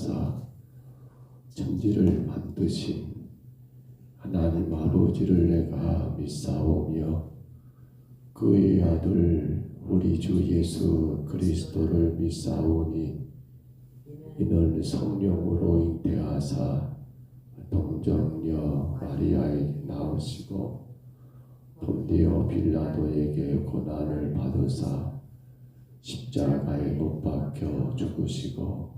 하사 천지를 만드신 하나님 아버지를 내가 믿사오며 그의 아들 우리 주 예수 그리스도를 믿사오니 이는 성령으로 잉태하사 동정녀 마리아에게 나오시고 본디오 빌라도에게 고난을 받으사 십자가에 못 박혀 죽으시고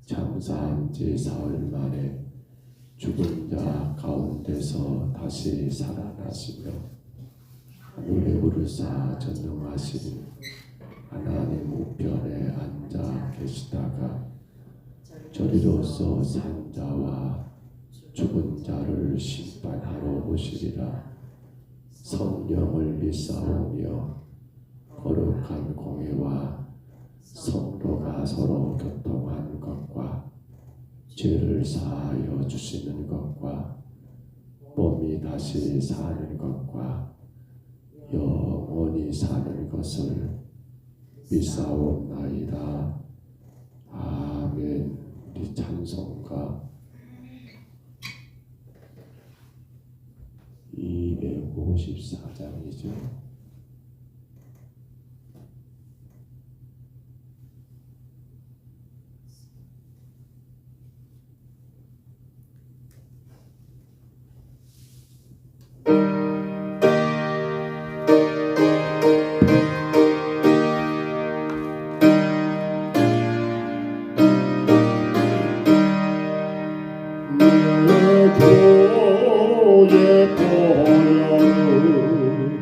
장사한 지 사흘 만에 죽은 자 가운데서 다시 살아나시며 하늘에 오르사 전능하신 하나님 우편에 앉아 계시다가 저리로서 산 자와 죽은 자를 심판하러 오시리라. 성령을 믿사오며 거룩한 공회와 성도가 서로 교통하는 것과 죄를 사하여 주시는 것과 몸이 다시 사는 것과 영원히 사는 것을 믿사옵나이다. 아멘. 우리 찬송가 254장이죠. 교회 보혈을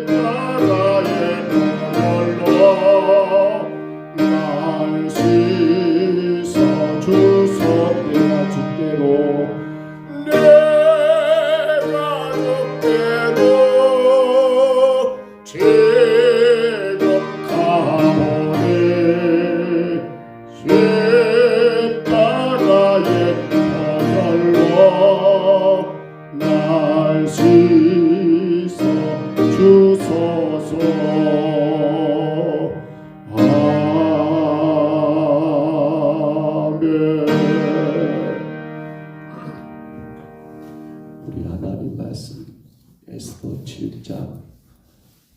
십자가의 보혈로 날 씻어주소. 내가 주께로 지금 가오니 십자가의 보혈로 날 씻어 주소서. 아멘. 우리 하나님 말씀 에스더 7장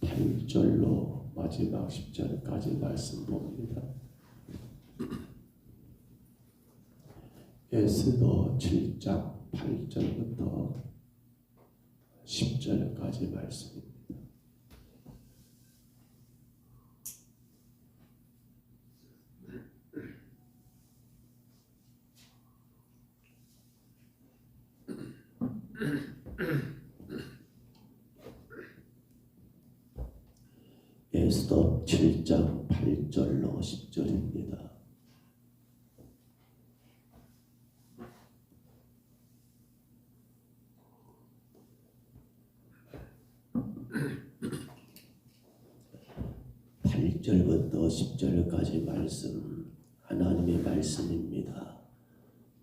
8절로 마지막 10절까지 말씀 봅니다. 에스더 7장 8절부터 10절까지 말씀입니다. 에스더 7장 8절로 10절입니다. (8절부터) (10절까지) 말씀, 하나님의 말씀입니다.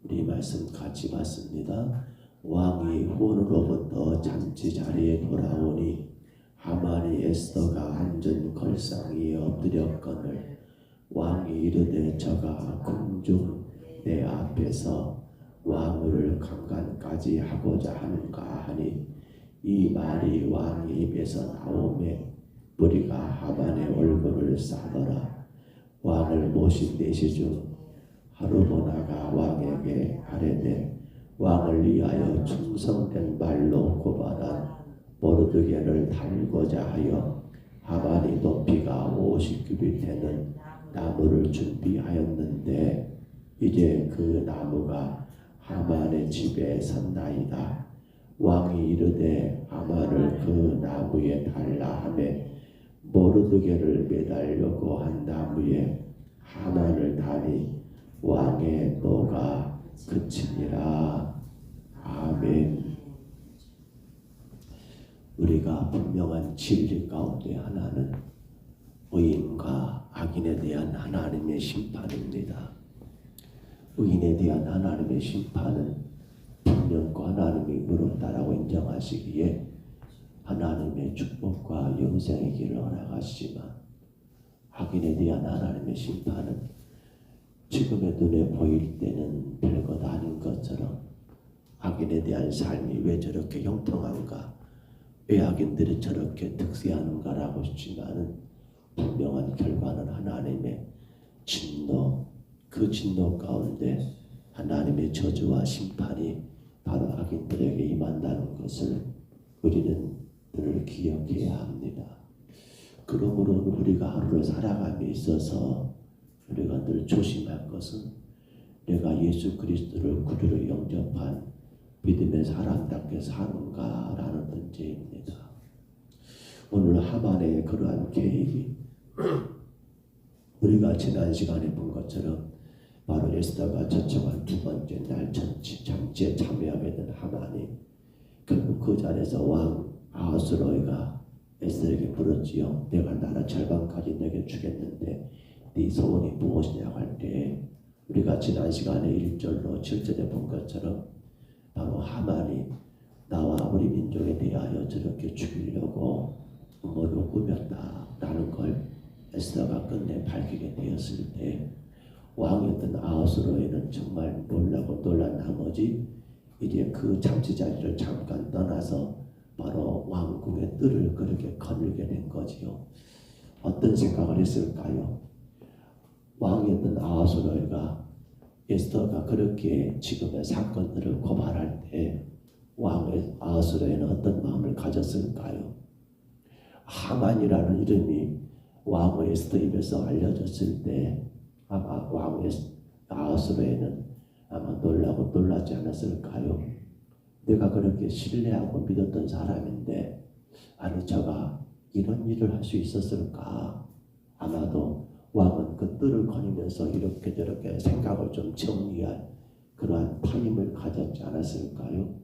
우리 말씀 같이 봤습니다. 왕이 혼으로부터 잔치 자리에 돌아오니 하만이 에스더가 앉은 걸상 위에 엎드렸거늘 왕이 이르되 저가 궁중 내 앞에서 왕을 강간까지 하고자 하는가 하니 이 말이 왕의 입에서 나오매 무리가 하만의 얼굴을 싸더라. 왕을 모신 내시 중 하르보나가 왕에게 아뢰되 왕을 위하여 충성된 말로 고발한 모르드게를 달고자 하여 하만이 높이가 50규빗 되는 나무를 준비하였는데 이제 그 나무가 하만의 집에 섰나이다. 왕이 이르되 하만을 그 나무에 달라 하매 모르드게를 매달려고 한 나무에 하만을 다니 왕의 노가 그치니라. 아멘. 우리가 분명한 진리 가운데 하나는 의인과 악인에 대한 하나님의 심판입니다. 의인에 대한 하나님의 심판은 분명코 하나님이 의롭다라고 인정하시기에 하나님의 축복과 영생의 길을 허락하시지만 악인에 대한 하나님의 심판은 지금의 눈에 보일 때는 별것 아닌 것처럼 악인에 대한 삶이 왜 저렇게 형통한가, 왜 악인들이 저렇게 득세하는가라고 했지만은 분명한 결과는 하나님의 진노, 그 진노 가운데 하나님의 저주와 심판이 바로 악인들에게 임한다는 것을 우리는 늘 기억해야 합니다. 그러므로 우리가 하루를 살아감에 있어서 우리가 늘 조심할 것은 내가 예수 그리스도를 구주로 영접한 믿음의 사람답게 사는가라는 문제입니다. 오늘 하만의 그러한 계획이 우리가 지난 시간에 본 것처럼 바로 에스더가 초청한 두 번째 날 잔치에 참여하게 된 하만이 결국 그 자리에서 왕 아하스로이가 에스더에게 물었지요. 내가 나라 절반까지 내게 주겠는데 네 소원이 무엇이냐고 할 때 우리가 지난 시간에 1절로 7절에 본 것처럼 바로 하만이 나와 우리 민족에 대하여 저렇게 죽이려고 음모를 꾸몄다라는 걸 에스더가 끝내 밝히게 되었을 때 왕이었던 아하스로이는 정말 놀라고 놀란 나머지 이제 그 잔치 자리를 잠깐 떠나서 바로 왕궁의 뜰을 그렇게 거닐게 된 거지요. 어떤 생각을 했을까요? 왕이었던 아하스로이가 에스더가 그렇게 지금의 사건들을 고발할 때 왕의 아하스로이는 어떤 마음을 가졌을까요? 하만이라는 이름이 왕의 에스더 입에서 알려졌을 때 아마 왕의 아하스로이는 아마 놀라고 놀라지 않았을까요? 내가 그렇게 신뢰하고 믿었던 사람인데 아니 저가 이런 일을 할 수 있었을까? 아마도 왕은 그 뜰을 거니면서 이렇게 저렇게 생각을 좀 정리할 그러한 타임을 가졌지 않았을까요?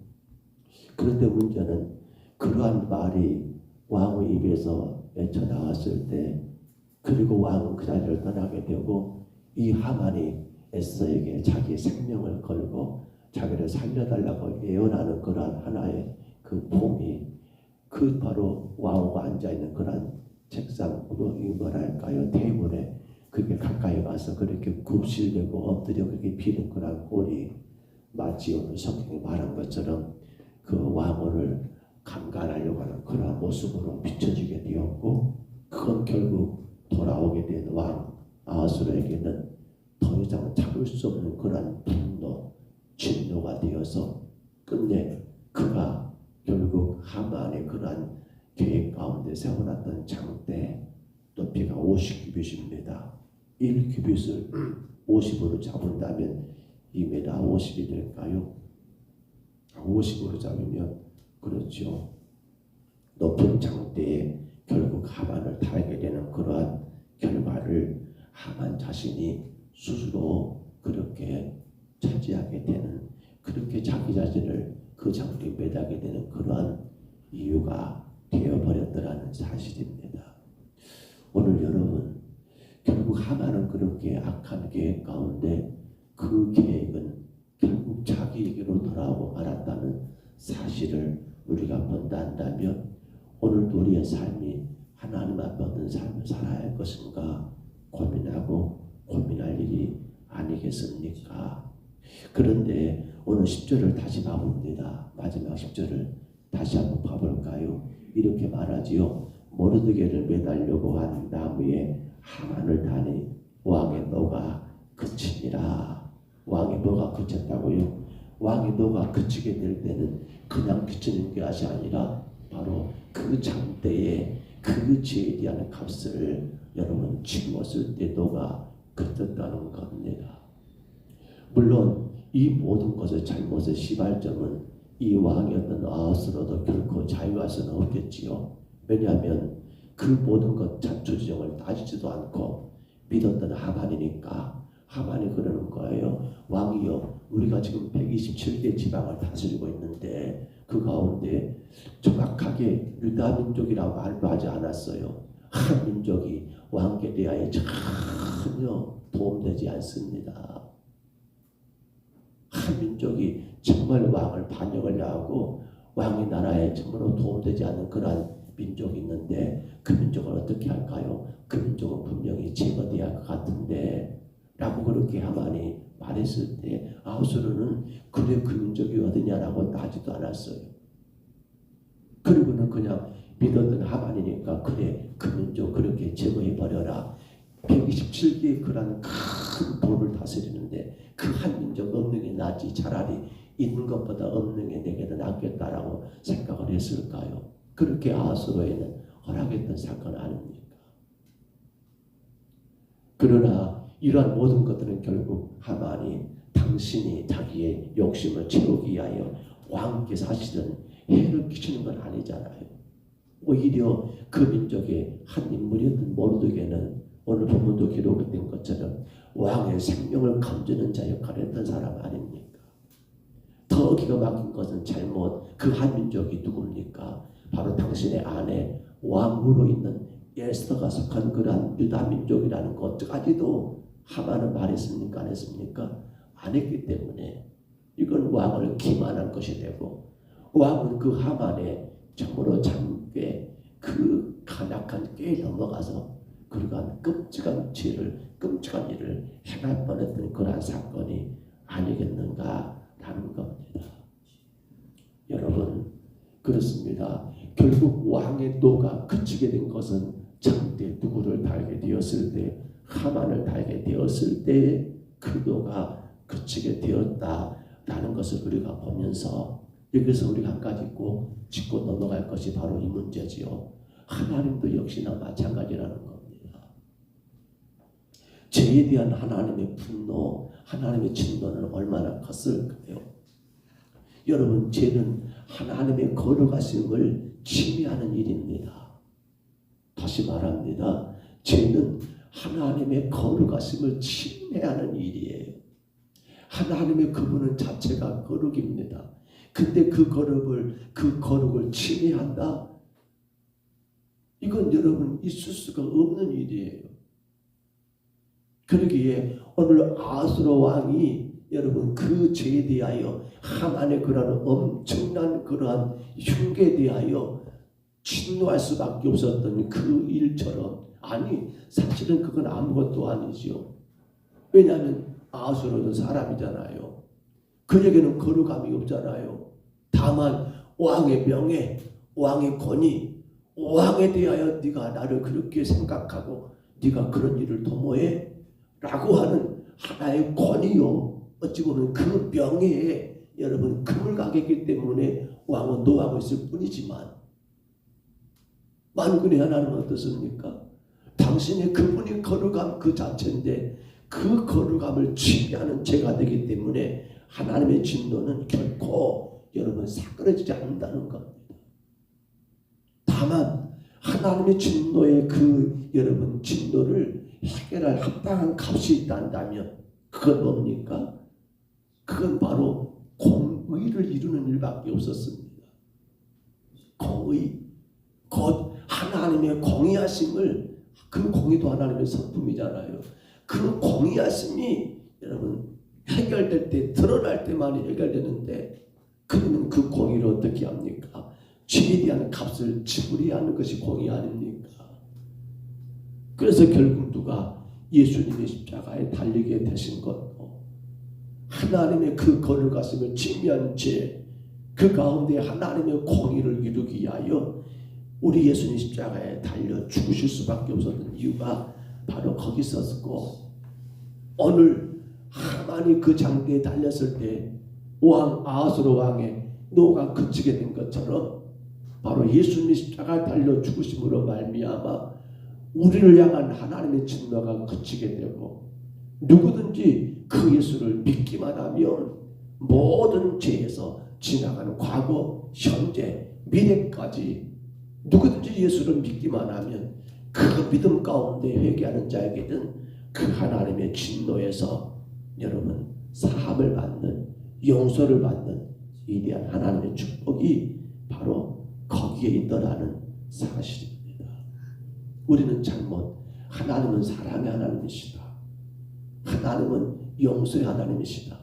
그런데 문제는 그러한 말이 왕의 입에서 외쳐 나왔을 때, 그리고 왕은 그 자리를 떠나게 되고 이 하만이 에스더에게 자기 생명을 걸고 자기를 살려달라고 예언하는 그러한 하나의 그 폼이 그 바로 왕후가 앉아있는 그러한 책상, 뭐랄까요, 테이블에 그게 가까이 가서 그렇게 굽실대고 엎드려 그렇게 비는 그러한 꼴이 마치 오늘 성경에 말한 것처럼 그 왕후를 강간하려고 하는 그러한 모습으로 비춰지게 되었고, 그건 결국 돌아오게 된 왕 아하수르에게는 더 이상 참을 수 없는 그러한 분노, 진노가 되어서 끝내 그가 결국 하만의 그러한 계획 가운데 세워놨던 장대, 높이가 50규빗입니다. 1규빗을 50으로 잡은다면 2m 50이 될까요? 50으로 잡으면 그렇죠. 높은 장대에 결국 하만을 달게 되는 그러한 결과를 하만 자신이 스스로 그렇게 차지하게 되는, 그렇게 자기 자신을 그 장대에 매달게 되는 그러한 이유가 되어버렸더라는 사실입니다. 오늘 여러분, 결국 하만은 그렇게 악한 계획 가운데 그 계획은 결국 자기에게로 돌아오고 말았다는 사실을 우리가 본다 한다면, 오늘도 우리의 삶이 하나님 앞에 어떤 삶을 살아야 할 것인가 고민할 일이 아니겠습니까? 그런데 오늘 10절을 다시 봐봅니다. 마지막 10절을 다시 한번 봐볼까요? 이렇게 말하지요. 모르드게를 매달려고 한 나무에 하만을 다니 왕의 노가 그치니라. 왕의 노가 그쳤다고요? 왕의 노가 그치게 될 때는 그냥 그치는 것이 아니라 바로 그 장대에 그 죄에 대한 값을 여러분 짊었을 때 노가 그쳤다는 겁니다. 물론 이 모든 것의 잘못의 시발점은 이 왕이었던 아하스로도 결코 자유할 수는 없겠지요. 왜냐하면 그 모든 것 자초지종을 따지지도 않고 믿었던 하만이니까. 하만이 그러는 거예요. 왕이여, 우리가 지금 127개 지방을 다스리고 있는데 그 가운데 정확하게 유다 민족이라고 말도 하지 않았어요. 한 민족이 왕께 대하여 전혀 도움되지 않습니다. 한 민족이 정말 왕을 반역을 하고 왕의 나라에 정말로 도움되지 않는 그러한 민족이 있는데 그 민족을 어떻게 할까요? 그 민족은 분명히 제거돼야 할 것 같은데 라고 그렇게 하만이 말했을 때 아하수르는 그래 그 민족이 어디냐라고 따지도 않았어요. 그리고는 그냥 믿었던 하만이니까 그래 그 민족 그렇게 제거해버려라. 127개의 그런 큰 돌을 다스리는데 그 한 민족 없는 게 낫지, 차라리 있는 것보다 없는 게 내게는 낫겠다라고 생각을 했을까요? 그렇게 아하수르에는 허락했던 사건 아닙니까? 그러나 이러한 모든 것들은 결국 하만이 당신이 자기의 욕심을 채우기 위하여 왕께 사실은 해를 끼치는 건 아니잖아요. 오히려 그 민족의 한 인물이었던 모르드게는 오늘 본문도 기록된 것처럼 왕의 생명을 건지는 자 역할을 했던 사람 아닙니까? 더 기가 막힌 것은 잘못 그 한 민족이 누굽니까? 바로 당신의 아내 왕후로 있는 에스더가 속한 그러한 유다 민족이라는 것까지도 하만은 말했습니까? 안 했습니까? 안 했기 때문에 이건 왕을 기만한 것이 되고, 왕은 그 하만의 참으로 장괴 그 간악한 꾀에 넘어가서 그러한 끔찍한 죄를, 끔찍한 일을 행할 뻔했던 그러한 사건이 아니겠는가라는 겁니다. 여러분, 그렇습니다. 결국 왕의 노가 그치게 된 것은 장대 누구를 달게 되었을 때, 하만을 달게 되었을 때 그 노가 그치게 되었다라는 것을 우리가 보면서 여기서 우리가 한 가지 꼭 짚고 넘어갈 것이 바로 이 문제지요. 하나님도 역시나 마찬가지라는 겁니다. 죄에 대한 하나님의 분노, 하나님의 진노는 얼마나 컸을까요? 여러분, 죄는 하나님의 거룩하심을 침해하는 일입니다. 다시 말합니다. 죄는 하나님의 거룩하심을 침해하는 일이에요. 하나님의 그분은 자체가 거룩입니다. 근데 그 거룩을 침해한다? 이건 여러분 있을 수가 없는 일이에요. 그러기에 오늘 아하스로 왕이 여러분 그 죄에 대하여 하만의 그러한 엄청난 그러한 흉계에 대하여 진노할 수밖에 없었던 그 일처럼, 아니 사실은 그건 아무것도 아니지요. 왜냐하면 아하스로는 사람이잖아요. 그에게는 거룩함이 없잖아요. 다만 왕의 명예, 왕의 권위, 왕에 대하여 네가 나를 그렇게 생각하고 네가 그런 일을 도모해? 라고 하는 하나의 권위요. 어찌 보면 그 명예에 여러분 금을 가겠기 때문에 왕은 노하고 있을 뿐이지만, 만군의 하나님은 어떻습니까? 당신의 그분의 거룩함 그 자체인데 그 거룩함을 침해하는 죄가 되기 때문에 하나님의 진노는 결코 여러분 사그러지지 않는다는 겁니다. 다만 하나님의 진노의 그 여러분 진노를 해결할 합당한 값이 있다면 그건 뭡니까? 그건 바로 공의를 이루는 일밖에 없었습니다. 공의, 곧 하나님의 공의하심을, 그 공의도 하나님의 성품이잖아요. 그 공의하심이 여러분 해결될 때, 드러날 때만 해결되는데, 그러면 그 공의를 어떻게 합니까? 죄에 대한 값을 지불해야 하는 것이 공의 아닙니까? 그래서 결국 누가 예수님의 십자가에 달리게 되신 것도 하나님의 그 거룩하심을 침해한 죄, 그 가운데 하나님의 공의를 이루기 위하여 우리 예수님 십자가에 달려 죽으실 수밖에 없었던 이유가 바로 거기 있었고, 오늘 하만이 그 장대에 달렸을 때 왕 아하스로 왕의 노가 그치게 된 것처럼 바로 예수님의 십자가에 달려 죽으심으로 말미암아 우리를 향한 하나님의 진노가 그치게 되고, 누구든지 그 예수를 믿기만 하면 모든 죄에서 지나가는 과거, 현재, 미래까지 누구든지 예수를 믿기만 하면 그 믿음 가운데 회개하는 자에게는 그 하나님의 진노에서 여러분 사함을 받는, 용서를 받는 위대한 하나님의 축복이 바로 거기에 있더라는 사실입니다. 우리는 잘못, 하나님은 사랑의 하나님이시다, 하나님은 용서의 하나님이시다,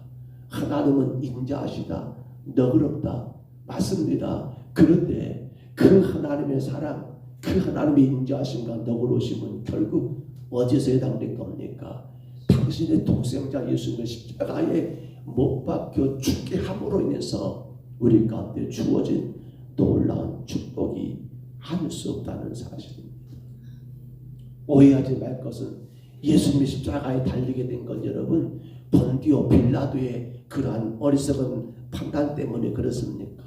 하나님은 인자하시다, 너그럽다, 맞습니다. 그런데 그 하나님의 사랑, 그 하나님의 인자하심과 너그러우심은 결국 어디서 해당된 겁니까? 당신의 동생자 예수님의 십자가에 못 박혀 죽게 함으로 인해서 우리 가운데 주어진 놀라운 축복이 할 수 없다는 사실입니다. 오해하지 말 것은 예수님의 십자가에 달리게 된 건 여러분 본디오 빌라도의 그러한 어리석은 판단 때문에 그렇습니까?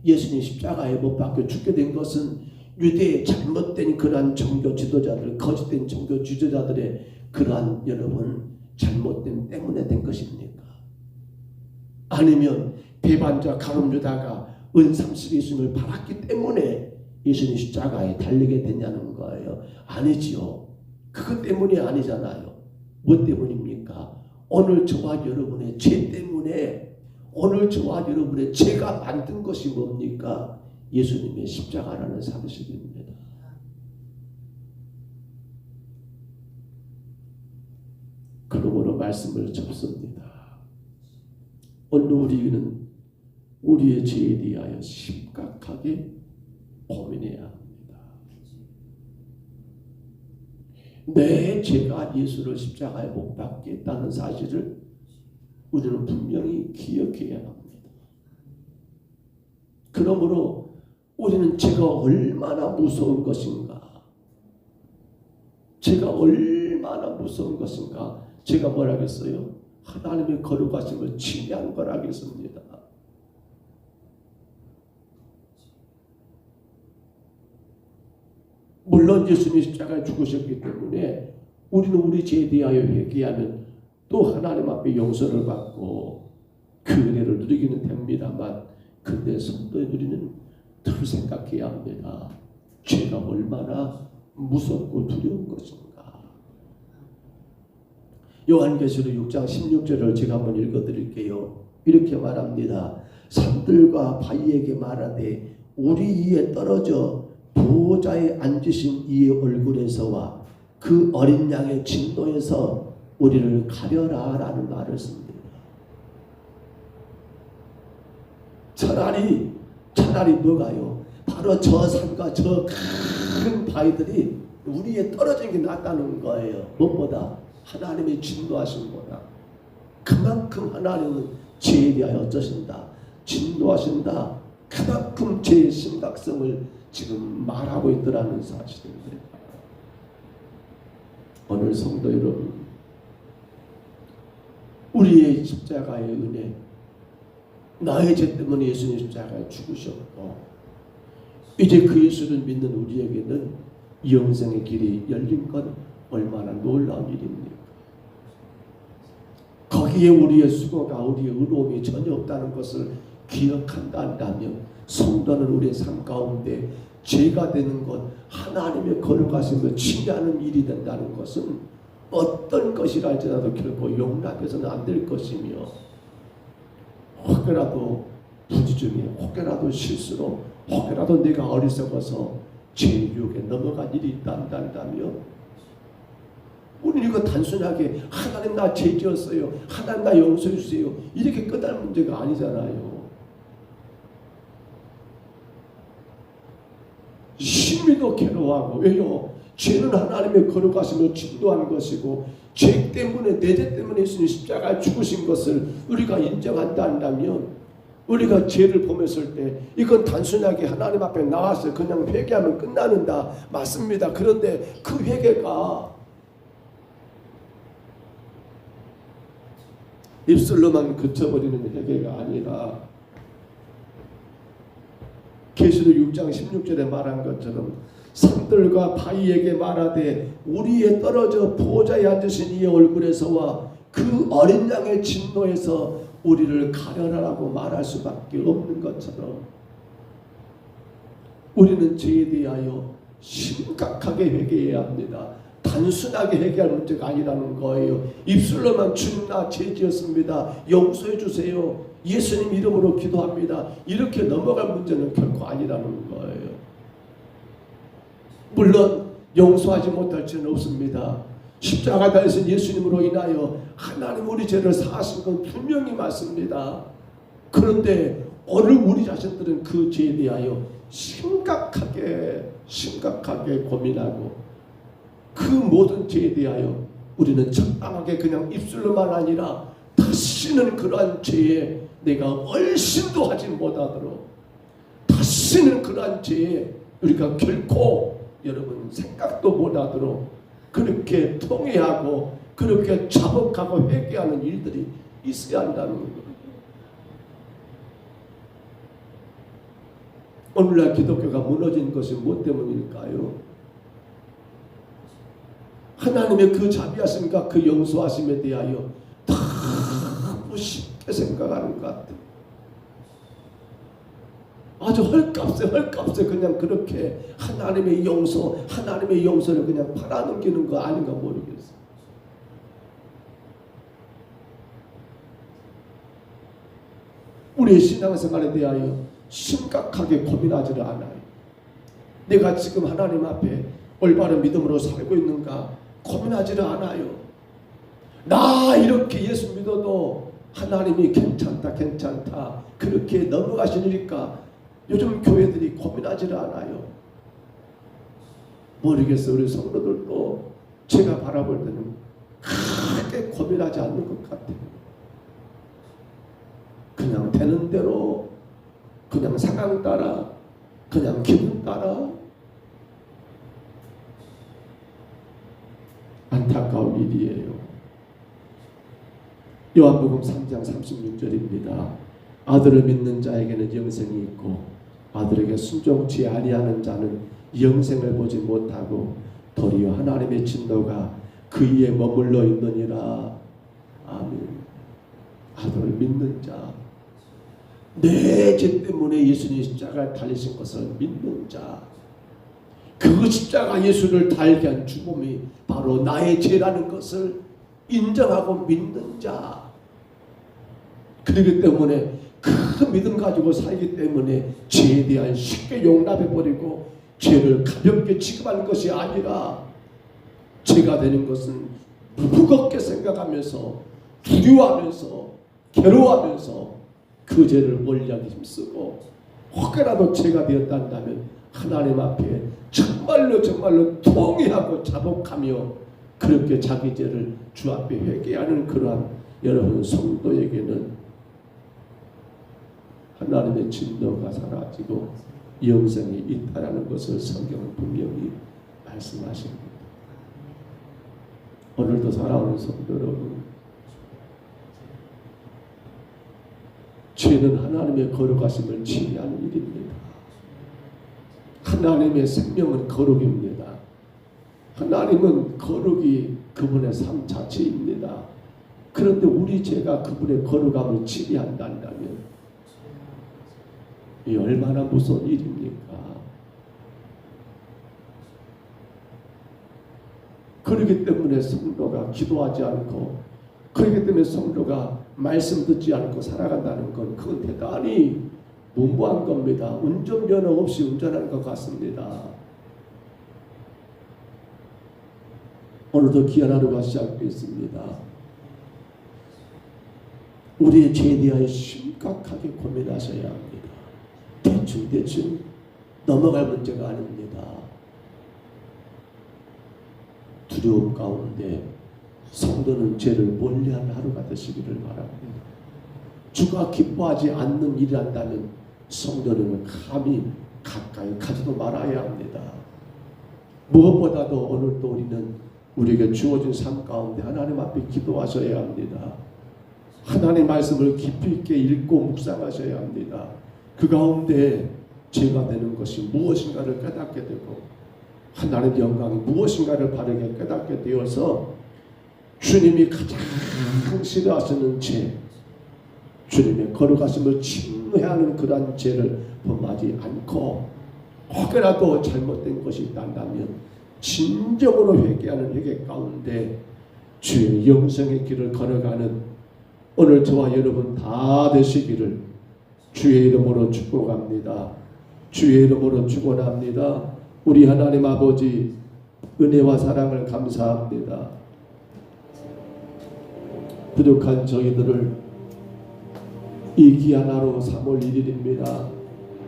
예수님 십자가에 못 박혀 죽게 된 것은 유대의 잘못된 그러한 종교 지도자들, 거짓된 종교 지도자들의 그러한 여러분 잘못됨 때문에 된 것입니까? 아니면 배반자 가룟 유다가 은삼십이 예수님을 팔았기 때문에 예수님 십자가에 달리게 됐냐는 거예요. 아니지요. 그것 때문이 아니잖아요. 뭐 때문입니까? 오늘 저와 여러분의 죄 때문에, 오늘 저와 여러분의 죄가 만든 것이 뭡니까? 예수님의 십자가라는 사실입니다. 그러므로 말씀을 접습니다. 오늘 우리는 우리의 죄에 대하여 심각하게 고민해야 합니다. 내 죄가 예수를 십자가에 못 박겠다는 사실을 우리는 분명히 기억해야 합니다. 그러므로 우리는 죄가 얼마나 무서운 것인가, 죄가 얼마나 무서운 것인가, 제가 뭐라겠어요? 하나님의 거룩하심을 침해한 거라겠습니다. 물론 예수님이 십자가에 죽으셨기 때문에 우리는 우리 죄에 대하여 회개하면 또 하나님 앞에 용서를 받고 그 은혜를 누리기는 됩니다만, 근데 성도의 우리는 더 생각해야 합니다. 죄가 얼마나 무섭고 두려운 것인가. 요한계시록 6장 16절을 제가 한번 읽어드릴게요. 이렇게 말합니다. 산들과 바위에게 말하되 우리 위에 떨어져 보호자에 앉으신 이의 얼굴에서와 그 어린 양의 진노에서 우리를 가려라 라는 말을 씁니다. 차라리 뭐가요? 바로 저 산과 저 큰 바위들이 우리에 떨어진 게 낫다는 거예요. 무엇보다 하나님의 진노하심보다. 그만큼 하나님은 죄에 대하여 어쩌신다? 진노하신다. 그만큼 죄의 심각성을 지금 말하고 있더라는 사실입니다. 오늘 성도 여러분, 우리의 십자가의 은혜, 나의 죄 때문에 예수님 십자가에 죽으셨고 이제 그 예수를 믿는 우리에게는 영생의 길이 열린 건 얼마나 놀라운 일입니까? 거기에 우리의 수고가, 우리의 의로움이 전혀 없다는 것을 기억한다면 성도는 우리의 삶 가운데 죄가 되는 것, 하나님의 거룩하심을 침해하는 일이 된다는 것은 어떤 것이라 할지라도 결코 용납해서는 안 될 것이며, 혹여라도 부지 중에 혹여라도 실수로 혹여라도 내가 어리석어서 죄의 유혹에 넘어간 일이 있다면 우리는 이거 단순하게 하나님 나 죄 지었어요, 하나님 나 용서해 주세요 이렇게 끝날 문제가 아니잖아요. 심히도 괴로워하고, 왜요? 죄는 하나님의 거룩하심을 진노하는 것이고 죄 때문에, 내 죄 때문에 예수님 십자가에 죽으신 것을 우리가 인정한다 한다면 우리가 죄를 범했을 때 이건 단순하게 하나님 앞에 나와서 그냥 회개하면 끝나는다, 맞습니다. 그런데 그 회개가 입술로만 그쳐버리는 회개가 아니라 계시록 6장 16절에 말한 것처럼 산들과 바위에게 말하되 우리에 떨어져 보호자에 앉으신 이의 얼굴에서와 그 어린 양의 진노에서 우리를 가려라라고 말할 수밖에 없는 것처럼 우리는 죄에 대하여 심각하게 회개해야 합니다. 단순하게 회개할 문제가 아니라는 거예요. 입술로만 주님 나 죄 지었습니다, 용서해 주세요, 예수님 이름으로 기도합니다, 이렇게 넘어갈 문제는 결코 아니라는 거예요. 물론 용서하지 못할 죄는 없습니다. 십자가 달리신 예수님으로 인하여 하나님 우리 죄를 사하신 건 분명히 맞습니다. 그런데 오늘 우리 자신들은 그 죄에 대하여 심각하게 고민하고 그 모든 죄에 대하여 우리는 적당하게 그냥 입술로만 아니라 다시는 그러한 죄에 내가 얼씬도 하지 못하도록, 다시는 그러한 죄에 우리가 결코 여러분 생각도 못하도록 그렇게 통회하고 그렇게 자복하고 회개하는 일들이 있어야 한다는 거예요. 오늘날 기독교가 무너진 것이 무엇 때문일까요? 하나님의 그 자비하심과 그 용서하심에 대하여 너무 쉽게 생각하는 것 같아요. 아주 헐값에 그냥 그렇게 하나님의 용서를 그냥 팔아넘기는 거 아닌가 모르겠어요. 우리의 신앙생활에 대하여 심각하게 고민하지를 않아요. 내가 지금 하나님 앞에 올바른 믿음으로 살고 있는가 고민하지를 않아요. 나 이렇게 예수 믿어도 하나님이 괜찮다 그렇게 넘어가시니까 요즘 교회들이 고민하지를 않아요. 모르겠어요. 우리 성도들도 제가 바라볼 때는 크게 고민하지 않는 것 같아요. 그냥 되는 대로, 그냥 상황 따라, 그냥 기분 따라. 안타까운 일이에요. 요한복음 3장 36절입니다. 아들을 믿는 자에게는 영생이 있고 아들에게 순종치 아니하는 자는 영생을 보지 못하고 도리어 하나님의 진노가 그 위에 머물러 있느니라. 아멘. 아들을 믿는 자, 내 죄 때문에 예수님이 십자가에 달리신 것을 믿는 자, 그 십자가 예수를 달게 한 죽음이 바로 나의 죄라는 것을 인정하고 믿는 자, 그렇기 때문에 그 믿음 가지고 살기 때문에 죄에 대한 쉽게 용납해버리고 죄를 가볍게 취급하는 것이 아니라 죄가 되는 것은 무겁게 생각하면서 두려워하면서 괴로워하면서 그 죄를 멀리하기 힘쓰고 혹여라도 죄가 되었다면 하나님 앞에 정말로 통회하고 자복하며 그렇게 자기 죄를 주 앞에 회개하는 그러한 여러분 성도에게는 하나님의 진노가 사라지고 영생이 있다라는 것을 성경은 분명히 말씀하십니다. 오늘도 살아오는 성도 여러분, 죄는 하나님의 거룩하심을 침해하는 일입니다. 하나님의 생명은 거룩입니다. 하나님은 거룩이 그분의 삶 자체입니다. 그런데 우리 죄가 그분의 거룩함을 침해한다면 이 얼마나 무서운 일입니까? 그렇기 때문에 성도가 기도하지 않고, 그렇기 때문에 성도가 말씀 듣지 않고 살아간다는 건 그건 대단히 무모한 겁니다. 운전면허 없이 운전하는 것 같습니다. 오늘도 귀한 하루가 시작됐습니다. 우리의 죄에 대하여 심각하게 고민하셔야 합니다. 대충 넘어갈 문제가 아닙니다. 두려움 가운데 성도는 죄를 멀리하는 하루가 되시기를 바랍니다. 주가 기뻐하지 않는 일을 한다면 성도는 감히 가까이 가지도 말아야 합니다. 무엇보다도 오늘도 우리는 우리에게 주어진 삶 가운데 하나님 앞에 기도하셔야 합니다. 하나님 말씀을 깊이 있게 읽고 묵상하셔야 합니다. 그 가운데 죄가 되는 것이 무엇인가를 깨닫게 되고 하나님의 영광이 무엇인가를 바르게 깨닫게 되어서 주님이 가장 싫어하시는 죄, 주님의 거룩하심을 침해하는 그러한 죄를 범하지 않고 혹여라도 잘못된 것이 있다면 진정으로 회개하는 회개 가운데 주의 영생의 길을 걸어가는 오늘 저와 여러분 다 되시기를 주의 이름으로 축복합니다. 주의 이름으로 축원합니다. 우리 하나님 아버지 은혜와 사랑을 감사합니다. 부족한 저희들을 이 귀한 하루 3월 1일입니다.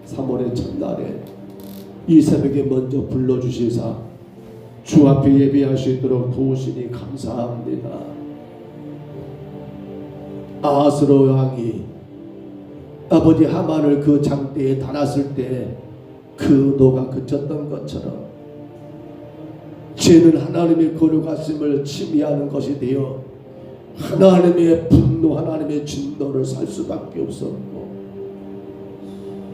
3월의 첫날에 이 새벽에 먼저 불러주시사 주 앞에 예배할 수 있도록 도우시니 감사합니다. 아하스로 왕이 아버지 하만을 그 장대에 달았을 때 그 노가 그쳤던 것처럼 죄는 하나님의 거룩하심을 침해하는 것이 되어 하나님의 분노, 하나님의 진노를 살 수밖에 없었고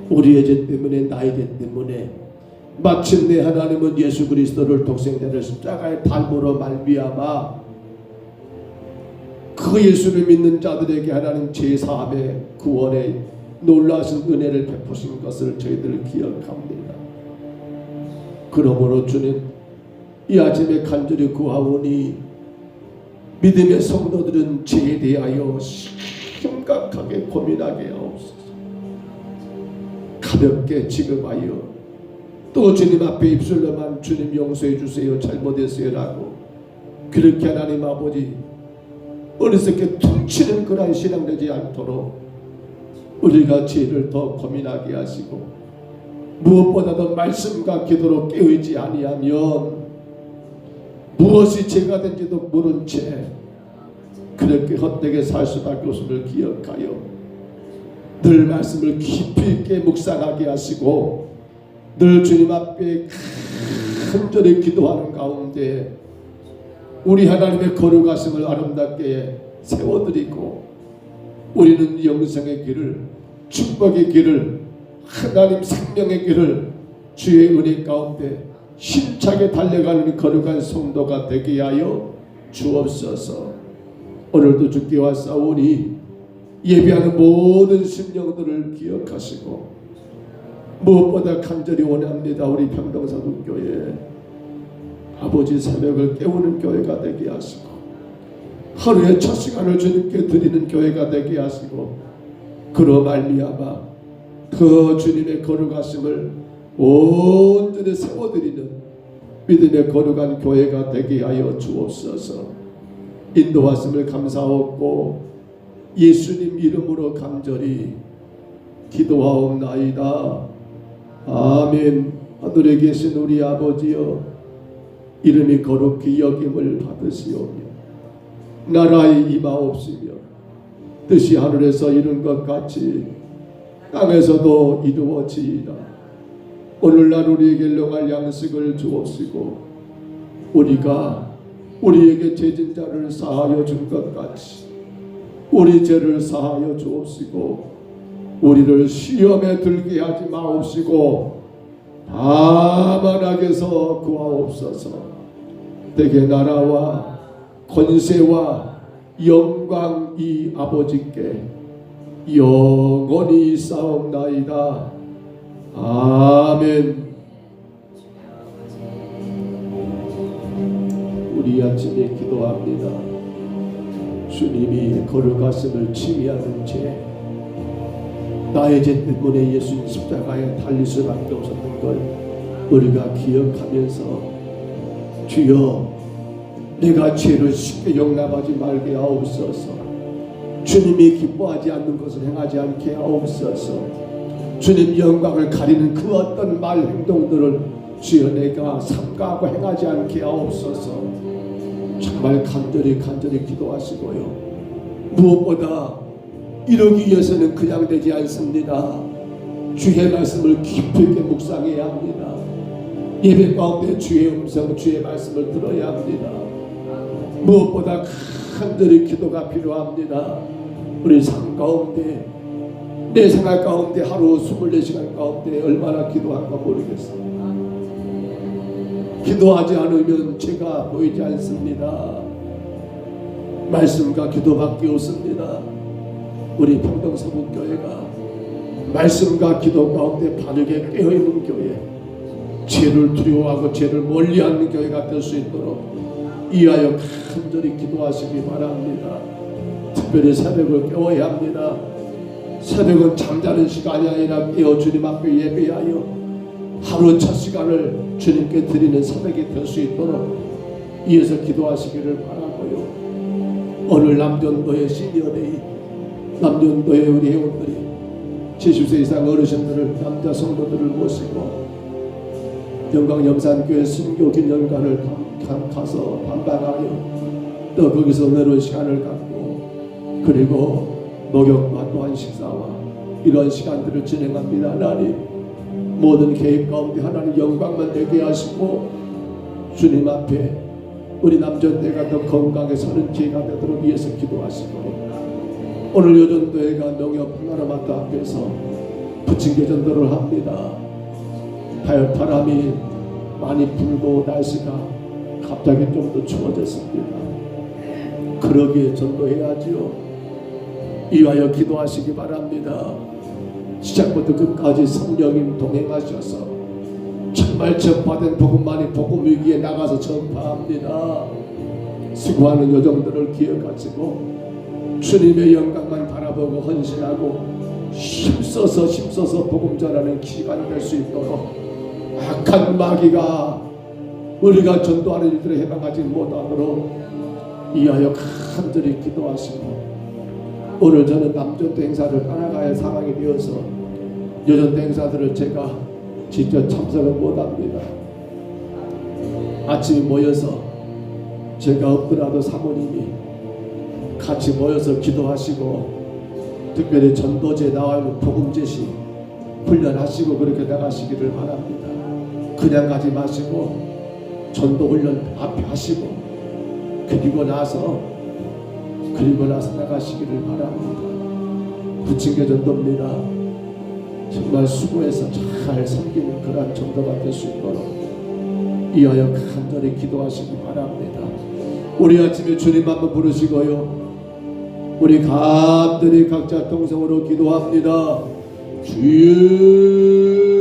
우리의 죄 때문에, 나의 죄 때문에 마침내 하나님은 예수 그리스도를 독생자를 십자가에 달므로 말미암아 그 예수를 믿는 자들에게 하나님 죄사함의 구원의 놀라신 은혜를 베푸신 것을 저희들 기억합니다. 그러므로 주님, 이 아침에 간절히 구하오니 믿음의 성도들은 죄에 대하여 심각하게 고민하게 하옵소서. 가볍게 지급하여 또 주님 앞에 입술로만 주님 용서해 주세요, 잘못했어요 라고 그렇게 하나님 아버지 어리석게 퉁치는 그런 신앙 되지 않도록 우리가 죄를 더 고민하게 하시고 무엇보다도 말씀과 기도로 깨어있지 아니하면 무엇이 죄가 된지도 모른 채 그렇게 헛되게 살 수밖에 없음을 기억하여 늘 말씀을 깊이 있게 묵상하게 하시고 늘 주님 앞에 간절히 기도하는 가운데 우리 하나님의 거룩하심을 아름답게 세워드리고 우리는 영생의 길을, 축복의 길을, 하나님 생명의 길을 주의 은혜 가운데 힘차게 달려가는 거룩한 성도가 되게 하여 주옵소서. 오늘도 주께 왔사오니 예배하는 모든 심령들을 기억하시고 무엇보다 간절히 원합니다. 우리 평동사도교회 아버지 새벽을 깨우는 교회가 되게 하시고 하루의 첫 시간을 주님께 드리는 교회가 되게 하시고 그로 말미암아 그 주님의 거룩하심을 온전히 세워드리는 믿음의 거룩한 교회가 되게 하여 주옵소서. 인도하심을 감사하고 예수님 이름으로 간절히 기도하옵나이다. 아멘. 하늘에 계신 우리 아버지여, 이름이 거룩히 여김을 받으시오며 나라의 임하옵시며 뜻이 하늘에서 이룬 것 같이 땅에서도 이루어지이다. 오늘날 우리에게 일용할 양식을 주옵시고 우리가 우리에게 죄진 자를 사하여 준 것 같이 우리 죄를 사하여 주옵시고 우리를 시험에 들게 하지 마옵시고 다만 악에서 구하옵소서. 대개 나라와 권세와 영광이 아버지께 영원히 있사옵나이다. 아멘. 우리 아침에 기도합니다. 주님이 거룩하심을 침해하는 죄, 나의 죄 때문에 예수님 십자가에 달릴 수밖에 없었던 걸 우리가 기억하면서 주여 내가 죄를 쉽게 용납하지 말게 하옵소서. 주님이 기뻐하지 않는 것을 행하지 않게 하옵소서. 주님 영광을 가리는 그 어떤 말 행동들을 주여 내가 삼가하고 행하지 않게 하옵소서. 정말 간절히 기도하시고요. 무엇보다 이러기 위해서는 그냥 되지 않습니다. 주의 말씀을 깊이 있게 묵상해야 합니다. 예배 가운데 주의 음성, 주의 말씀을 들어야 합니다. 무엇보다 간절히 기도가 필요합니다. 우리 삶 가운데, 내 생활 가운데 하루 24시간 가운데 얼마나 기도할까 모르겠습니다. 기도하지 않으면 죄가 보이지 않습니다. 말씀과 기도밖에 없습니다. 우리 평동서북교회가 말씀과 기도 가운데 바르게 깨어있는 교회, 죄를 두려워하고 죄를 멀리하는 교회가 될 수 있도록 이하여 간절히 기도하시기 바랍니다. 특별히 새벽을 깨워야 합니다. 새벽은 잠자는 시간이 아니라 깨어 주님 앞에 예배하여 하루 첫 시간을 주님께 드리는 새벽이 될 수 있도록 이어서 기도하시기를 바라고요. 오늘 남전도의 시니어데이, 남전도의 우리 회원들이 70세 이상 어르신들을, 남자 성도들을 모시고 영광염산교회 순교 기념관을 가서 담당하여 또 거기서 내려온 시간을 갖고 그리고 목욕과 또한 식사와 이런 시간들을 진행합니다. 하나님 모든 계획 가운데 하나님 영광만 되게 하시고 주님 앞에 우리 남전대가 더 건강에 서는 기회가 되도록 위해서 기도하시고 오늘 여전도회가 농협 하나마트 앞에서 부침개 전도를 합니다. 바람이 많이 불고 날씨가 갑자기 좀 더 추워졌습니다. 그러기에 전도해야지요. 이와여 기도하시기 바랍니다. 시작부터 끝까지 성령님 동행하셔서 정말 전파된 복음만이 복음 위기에 나가서 전파합니다. 수고하는 여정들을 기억하시고 주님의 영광만 바라보고 헌신하고 힘써서 복음 전하는 기간이 될 수 있도록 악한 마귀가 우리가 전도하는 일들을 해방하지 못하도록 이하여 간절히 기도하시고 오늘 저는 남전도 행사를 따라가야 할 상황이 되어서 여전도 행사들을 제가 직접 참석을 못합니다. 아침에 모여서 제가 없더라도 사모님이 같이 모여서 기도하시고 특별히 전도제 나와있는 복음제시 훈련하시고 그렇게 나가시기를 바랍니다. 그냥 가지 마시고 전도훈련 앞에 하시고 그리고 나서 나가시기를 바랍니다. 부침개 전도입니다. 정말 수고해서 잘 섬기는 그런 전도가 될 수 있도록 이하여 간절히 기도하시기 바랍니다. 우리 아침에 주님 한번 부르시고요. 우리 간절히 각자 통성으로 기도합니다. 주여